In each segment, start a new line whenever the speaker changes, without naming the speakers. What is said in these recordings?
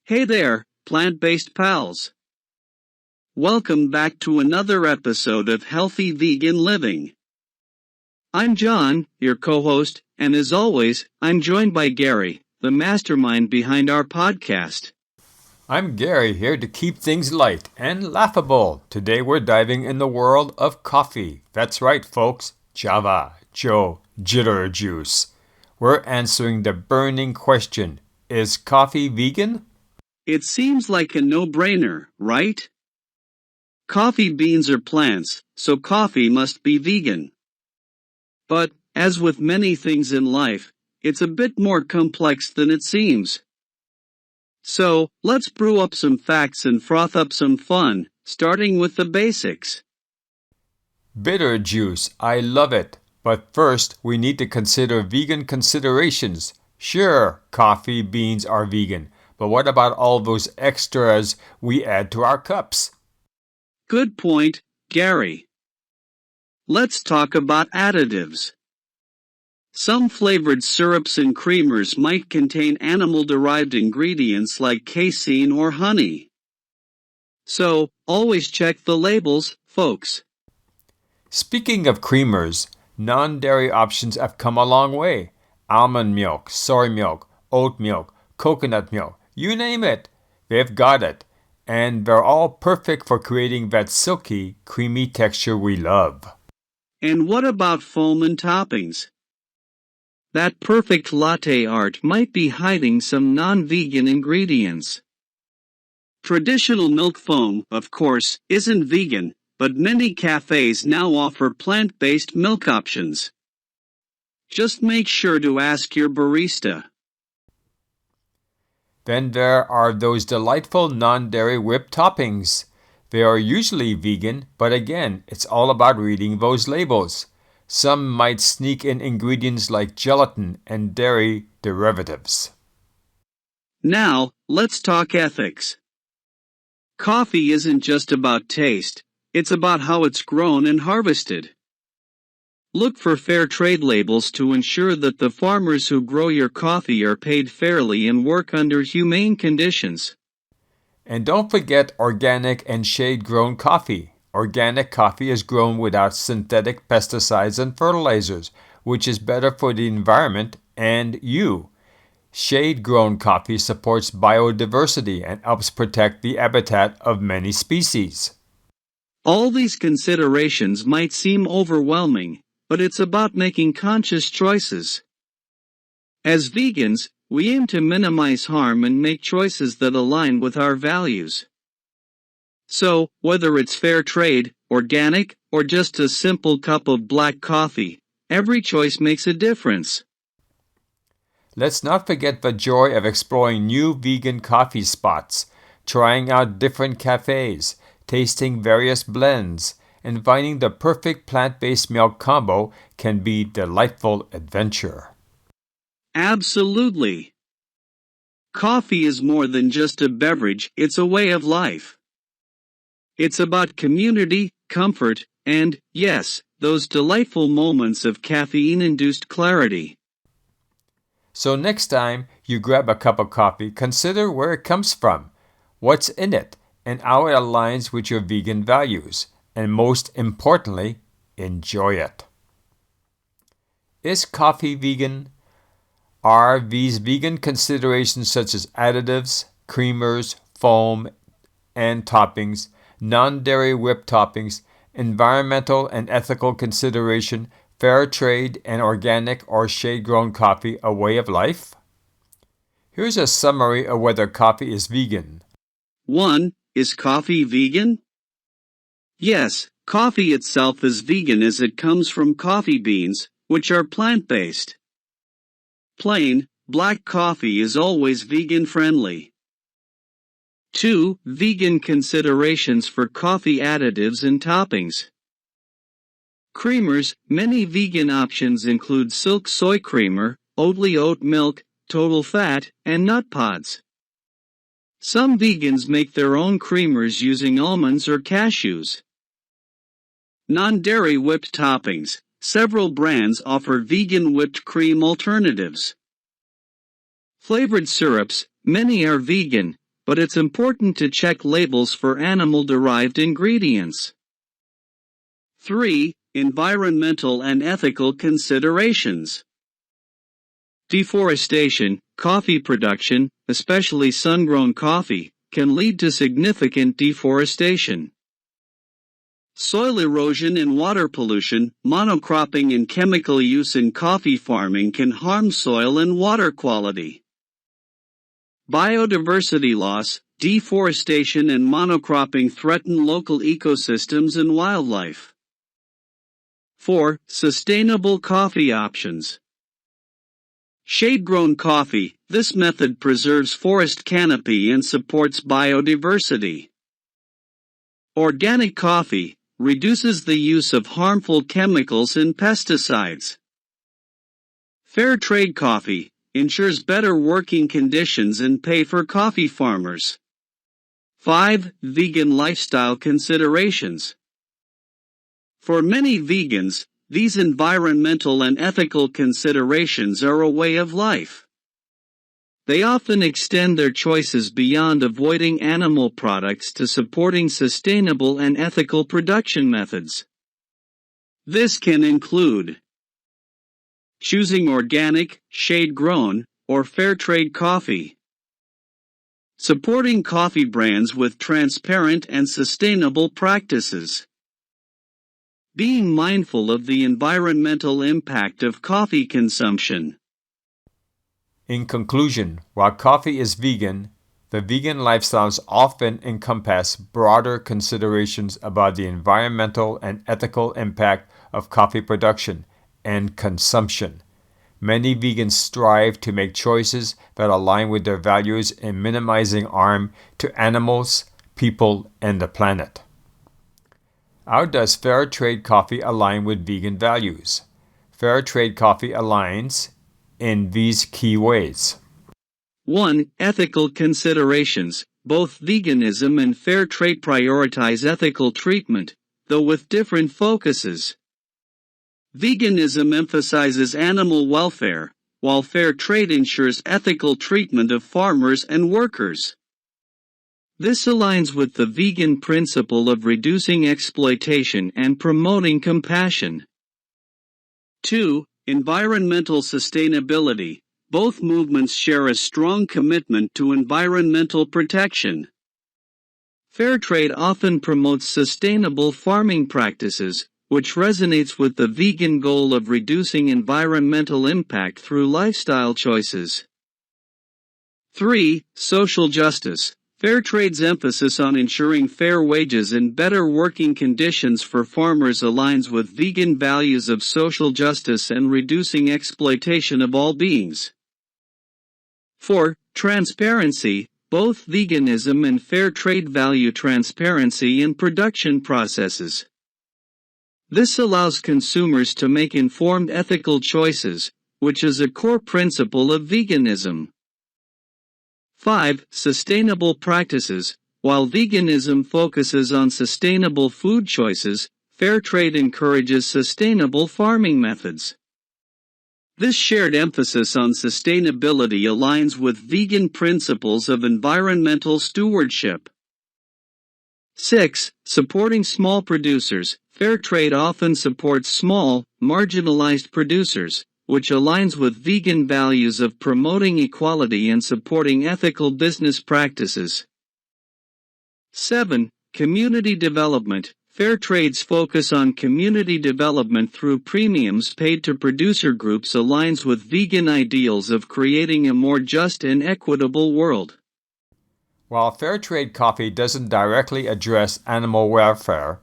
Hey there, plant-based pals. Welcome back to another episode of Healthy Vegan Living. I'm John, your co-host, and as always, I'm joined by Gary, the mastermind behind our podcast.
I'm Gary, here to keep things light and laughable. Today we're diving in the world of coffee. That's right, folks. Java, Joe, Jitter Juice. We're answering the burning question, is coffee vegan?
It seems like a no-brainer, right? Coffee beans are plants, so coffee must be vegan. But, as with many things in life, it's a bit more complex than it seems. So, let's brew up some facts and froth up some fun, starting with the basics.
Bitter juice, I love it. But first, we need to consider vegan considerations. Sure, coffee beans are vegan, but what about all those extras we add to our cups?
Good point, Gary. Let's talk about additives. Some flavored syrups and creamers might contain animal-derived ingredients like casein or honey. So, always check the labels, folks.
Speaking of creamers, non-dairy options have come a long way. Almond milk, soy milk, oat milk, coconut milk, you name it, they've got it. And they're all perfect for creating that silky, creamy texture we love.
And what about foam and toppings? That perfect latte art might be hiding some non-vegan ingredients. Traditional milk foam, of course, isn't vegan, but many cafes now offer plant-based milk options. Just make sure to ask your barista.
Then there are those delightful non-dairy whipped toppings. They are usually vegan, but again, it's all about reading those labels. Some might sneak in ingredients like gelatin and dairy derivatives.
Now, let's talk ethics. Coffee isn't just about taste, it's about how it's grown and harvested. Look for fair trade labels to ensure that the farmers who grow your coffee are paid fairly and work under humane conditions.
And don't forget organic and shade-grown coffee. Organic coffee is grown without synthetic pesticides and fertilizers, which is better for the environment and you. Shade-grown coffee supports biodiversity and helps protect the habitat of many species.
All these considerations might seem overwhelming, but it's about making conscious choices. As vegans, we aim to minimize harm and make choices that align with our values. So, whether it's fair trade, organic, or just a simple cup of black coffee, every choice makes a difference.
Let's not forget the joy of exploring new vegan coffee spots, trying out different cafes, tasting various blends, and finding the perfect plant-based milk combo can be a delightful adventure.
Absolutely. Coffee is more than just a beverage, it's a way of life. It's about community, comfort, and, yes, those delightful moments of caffeine-induced clarity.
So next time you grab a cup of coffee, consider where it comes from, what's in it, and how it aligns with your vegan values. And most importantly, enjoy it. Is coffee vegan? Are these vegan considerations such as additives, creamers, foam, and toppings, non-dairy whipped toppings, environmental and ethical consideration, fair trade, and organic or shade-grown coffee a way of life? Here's a summary of whether coffee is vegan.
1. Is coffee vegan? Yes, coffee itself is vegan as it comes from coffee beans, which are plant-based. Plain, black coffee is always vegan-friendly. 2. Vegan considerations for coffee additives and toppings. Creamers, many vegan options include silk soy creamer, Oatly oat milk, total fat, and nut pods. Some vegans make their own creamers using almonds or cashews. Non-dairy whipped toppings. Several brands offer vegan whipped cream alternatives. Flavored syrups, many are vegan, but it's important to check labels for animal-derived ingredients. 3. Environmental and ethical considerations. Deforestation, coffee production, especially sun-grown coffee, can lead to significant deforestation. Soil erosion and water pollution, monocropping and chemical use in coffee farming can harm soil and water quality. Biodiversity loss, deforestation and monocropping threaten local ecosystems and wildlife. 4. Sustainable coffee options. Shade-grown coffee. This method preserves forest canopy and supports biodiversity. Organic coffee reduces the use of harmful chemicals and pesticides. Fair trade coffee ensures better working conditions and pay for coffee farmers. 5. Vegan lifestyle considerations. For many vegans, these environmental and ethical considerations are a way of life. They often extend their choices beyond avoiding animal products to supporting sustainable and ethical production methods. This can include choosing organic, shade-grown, or fair trade coffee, supporting coffee brands with transparent and sustainable practices, being mindful of the environmental impact of coffee consumption.
In conclusion, while coffee is vegan, the vegan lifestyles often encompass broader considerations about the environmental and ethical impact of coffee production and consumption. Many vegans strive to make choices that align with their values in minimizing harm to animals, people, and the planet. How does fair trade coffee align with vegan values? Fair trade coffee aligns in these key ways.
1. Ethical considerations. Both veganism and fair trade prioritize ethical treatment, though with different focuses. Veganism emphasizes animal welfare, while fair trade ensures ethical treatment of farmers and workers. This aligns with the vegan principle of reducing exploitation and promoting compassion. 2. Environmental sustainability. Both movements share a strong commitment to environmental protection. Fair trade often promotes sustainable farming practices, which resonates with the vegan goal of reducing environmental impact through lifestyle choices. 3. Social justice. Fair trade's emphasis on ensuring fair wages and better working conditions for farmers aligns with vegan values of social justice and reducing exploitation of all beings. 4. Transparency. Both veganism and fair trade value transparency in production processes. This allows consumers to make informed ethical choices, which is a core principle of veganism. 5. Sustainable practices. While veganism focuses on sustainable food choices, fair trade encourages sustainable farming methods. This shared emphasis on sustainability aligns with vegan principles of environmental stewardship. 6. Supporting small producers. Fair trade often supports small, marginalized producers, which aligns with vegan values of promoting equality and supporting ethical business practices. 7. Community development. Fair trade's focus on community development through premiums paid to producer groups aligns with vegan ideals of creating a more just and equitable world.
While fair trade coffee doesn't directly address animal welfare,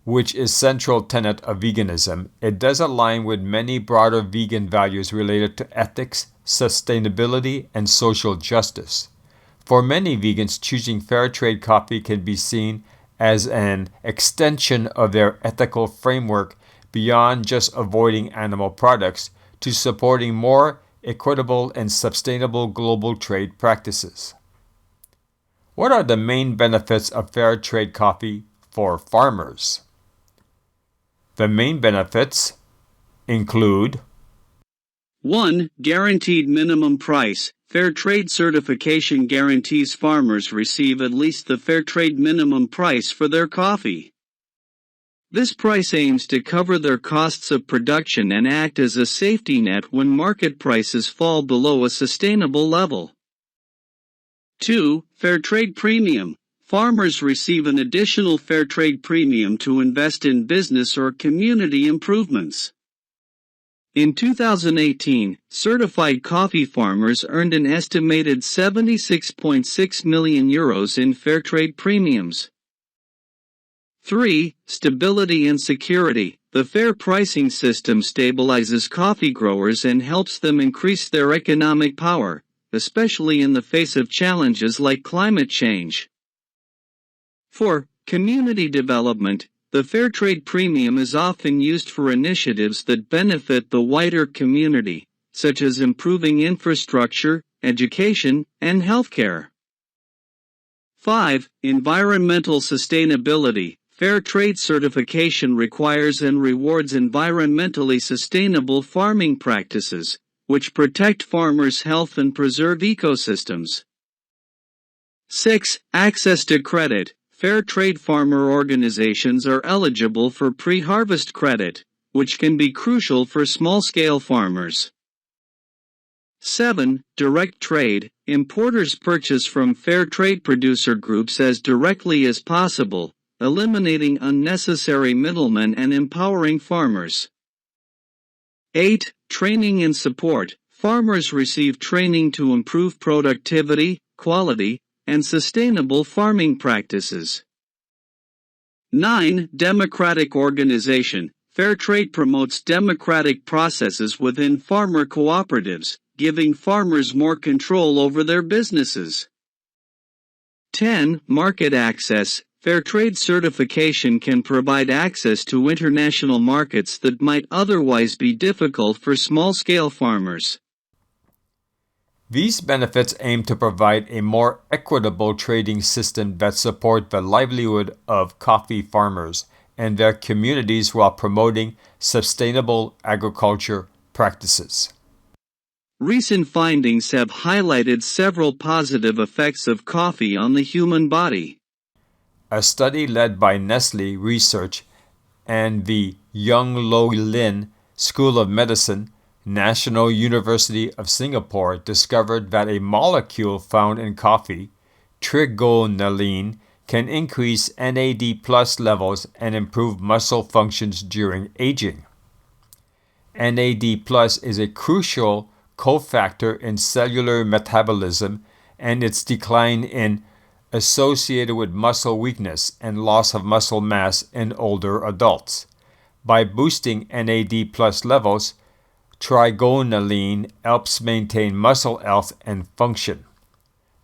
which is central tenet of veganism, it does align with many broader vegan values related to ethics, sustainability, and social justice. For many vegans, choosing fair trade coffee can be seen as an extension of their ethical framework beyond just avoiding animal products to supporting more equitable and sustainable global trade practices. What are the main benefits of fair trade coffee for farmers? The main benefits include
1. Guaranteed minimum price. Fair trade certification guarantees farmers receive at least the fair trade minimum price for their coffee. This price aims to cover their costs of production and act as a safety net when market prices fall below a sustainable level. 2. Fair trade premium. Farmers receive an additional fair trade premium to invest in business or community improvements. In 2018, certified coffee farmers earned an estimated €76.6 million in fair trade premiums. 3. Stability and security. The fair pricing system stabilizes coffee growers and helps them increase their economic power, especially in the face of challenges like climate change. 4. Community development. The fair trade premium is often used for initiatives that benefit the wider community, such as improving infrastructure, education, and healthcare. 5. Environmental sustainability. Fair trade certification requires and rewards environmentally sustainable farming practices, which protect farmers' health and preserve ecosystems. 6. Access to credit. Fair trade farmer organizations are eligible for pre-harvest credit, which can be crucial for small-scale farmers. 7. Direct trade. Importers purchase from fair trade producer groups as directly as possible, eliminating unnecessary middlemen and empowering farmers. 8. Training and support. Farmers receive training to improve productivity, quality, and sustainable farming practices. 9. Democratic organization. Fair trade promotes democratic processes within farmer cooperatives, giving farmers more control over their businesses. 10. Market access. Fair trade certification can provide access to international markets that might otherwise be difficult for small-scale farmers.
These benefits aim to provide a more equitable trading system that supports the livelihood of coffee farmers and their communities while promoting sustainable agriculture practices.
Recent findings have highlighted several positive effects of coffee on the human body.
A study led by Nestle Research and the Yung Lo Lin School of Medicine, National University of Singapore, discovered that a molecule found in coffee, trigonelline, can increase NAD+ levels and improve muscle functions during aging. NAD+ is a crucial cofactor in cellular metabolism, and its decline in associated with muscle weakness and loss of muscle mass in older adults. By boosting NAD+ levels, trigonelline helps maintain muscle health and function.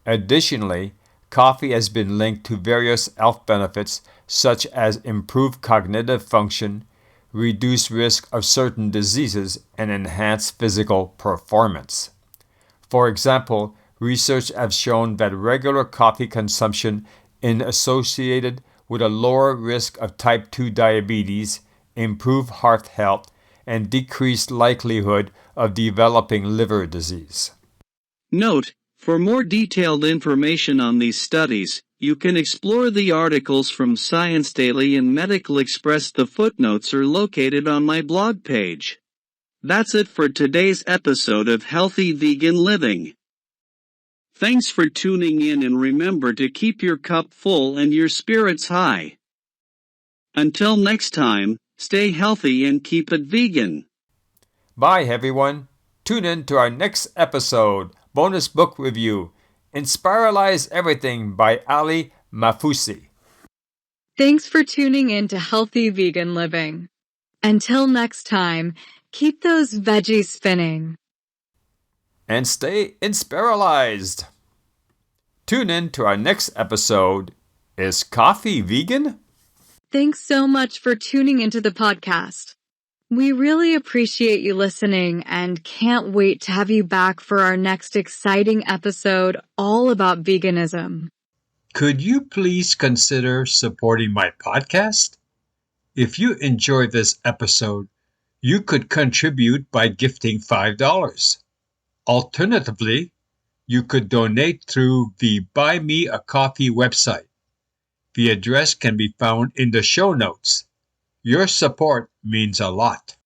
Additionally, coffee has been linked to various health benefits such as improved cognitive function, reduced risk of certain diseases, and enhanced physical performance. For example, research has shown that regular coffee consumption is associated with a lower risk of type 2 diabetes, improved heart health, and decreased likelihood of developing liver disease.
Note: for more detailed information on these studies, you can explore the articles from Science Daily and Medical Express. The footnotes are located on my blog page. That's it for today's episode of Healthy Vegan Living. Thanks for tuning in, and remember to keep your cup full and your spirits high. Until next time, stay healthy and keep it vegan.
Bye, everyone. Tune in to our next episode, bonus book review, Inspiralize Everything by Ali Mafusi.
Thanks for tuning in to Healthy Vegan Living. Until next time, keep those veggies spinning.
And stay inspiralized. Tune in to our next episode, Is Coffee Vegan?
Thanks so much for tuning into the podcast. We really appreciate you listening and can't wait to have you back for our next exciting episode all about veganism.
Could you please consider supporting my podcast? If you enjoyed this episode, You could contribute by gifting $5. Alternatively, you could donate through the Buy Me a Coffee website. The address can be found in the show notes. Your support means a lot.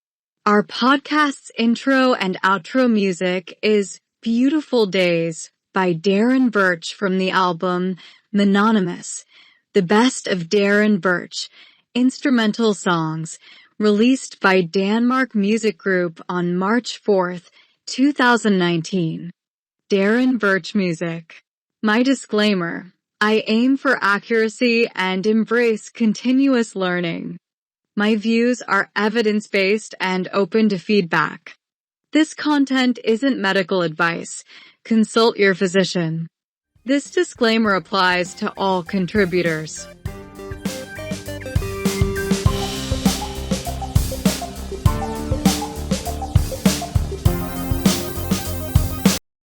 Our podcast's intro and outro music is Beautiful Days by Darren Birch from the album Mononymous, the best of Darren Birch, instrumental songs, released by Danmark Music Group on March 4th, 2019. Darren Birch Music. My disclaimer: I aim for accuracy and embrace continuous learning. My views are evidence-based and open to feedback. This content isn't medical advice. Consult your physician. This disclaimer applies to all contributors.